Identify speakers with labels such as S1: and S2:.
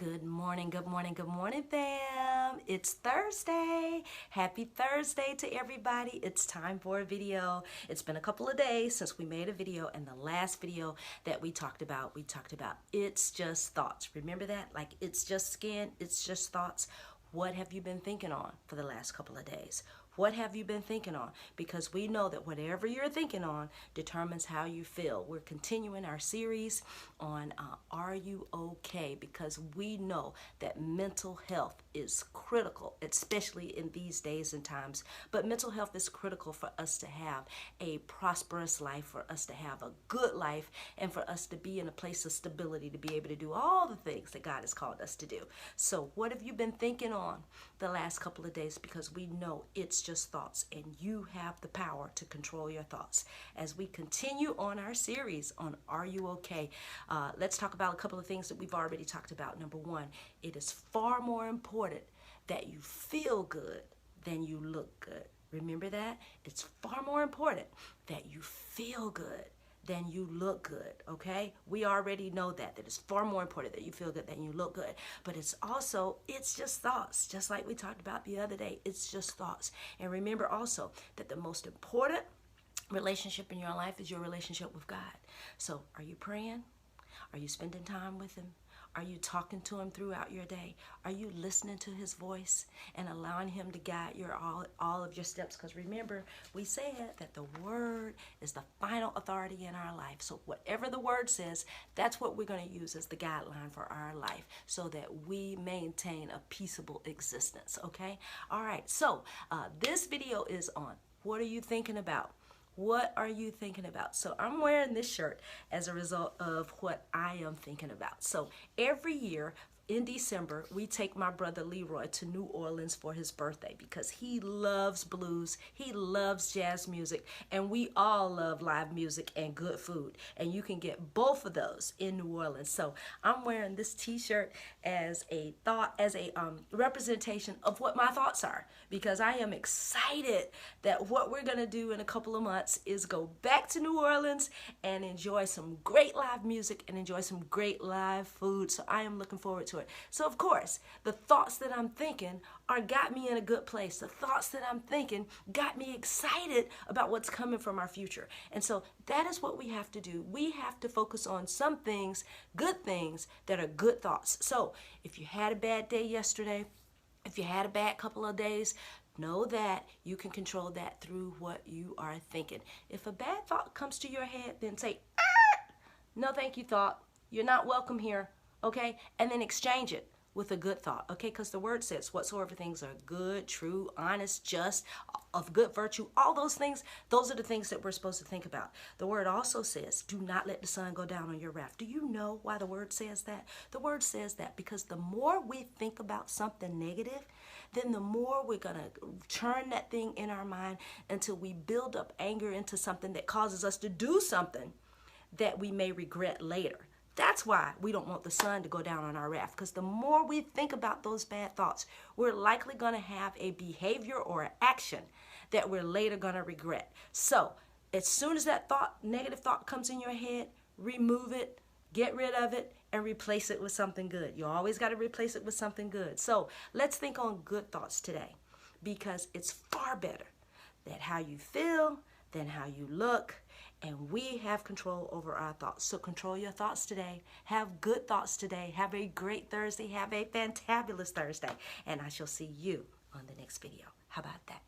S1: Good morning, good morning, good morning, fam. It's Thursday. Happy Thursday to everybody. It's time for a video. It's been a couple of days since we made a video, and the last video that we talked about it's just thoughts. Remember that? Like, it's just skin, it's just thoughts. What have you been thinking on for the last couple of days? What have you been thinking on? Because we know that whatever you're thinking on determines how you feel. We're continuing our series on Are You Okay? Because we know that mental health is critical, especially in these days and times. But mental health is critical for us to have a prosperous life, for us to have a good life, and for us to be in a place of stability, to be able to do all the things that God has called us to do. So what have you been thinking on the last couple of days? Because we know it's just thoughts, and you have the power to control your thoughts. As we continue on our series on Are You Okay? Let's talk about a couple of things that we've already talked about. Number one, it is far more important that you feel good than you look good. Remember that? It's far more important that you feel good than you look good, okay? We already know that it's far more important that you feel good than you look good. But it's just thoughts, just like we talked about the other day. It's just thoughts. And remember also that the most important relationship in your life is your relationship with God. So are you praying? Are you spending time with Him? Are you talking to Him throughout your day? Are you listening to His voice and allowing Him to guide all of your steps? Because remember, we said that the Word is the final authority in our life. So whatever the Word says, that's what we're going to use as the guideline for our life, so that we maintain a peaceable existence, okay? All right, so this video is on what are you thinking about? What are you thinking about? So I'm wearing this shirt as a result of what I am thinking about. So every year in December, we take my brother Leroy to New Orleans for his birthday because he loves blues, he loves jazz music, and we all love live music and good food. And you can get both of those in New Orleans. So I'm wearing this t-shirt as a representation of what my thoughts are, because I am excited that what we're gonna do in a couple of months is go back to New Orleans and enjoy some great live music and enjoy some great live food. So I am looking forward to it. So of course, the thoughts that I'm thinking got me in a good place. The thoughts that I'm thinking got me excited about what's coming from our future. And so that is what we have to do. We have to focus on some things, good things that are good thoughts. So if you had a bad day yesterday, if you had a bad couple of days, know that you can control that through what you are thinking. If a bad thought comes to your head, then say, no thank you thought, you're not welcome here, okay? And then exchange it with a good thought, okay? Because the Word says whatsoever things are good, true, honest, just, of good virtue, all those things, those are the things that we're supposed to think about. The Word also says, do not let the sun go down on your wrath. Do you know why the Word says that? The Word says that because the more we think about something negative, then the more we're going to turn that thing in our mind until we build up anger into something that causes us to do something that we may regret later. That's why we don't want the sun to go down on our wrath, because the more we think about those bad thoughts, we're likely going to have a behavior or an action that we're later going to regret. So as soon as that negative thought comes in your head, remove it, get rid of it, and replace it with something good. You always got to replace it with something good. So let's think on good thoughts today, because it's far better that how you feel than how you look. And we have control over our thoughts. So control your thoughts today. Have good thoughts today. Have a great Thursday. Have a fantabulous Thursday. And I shall see you on the next video. How about that?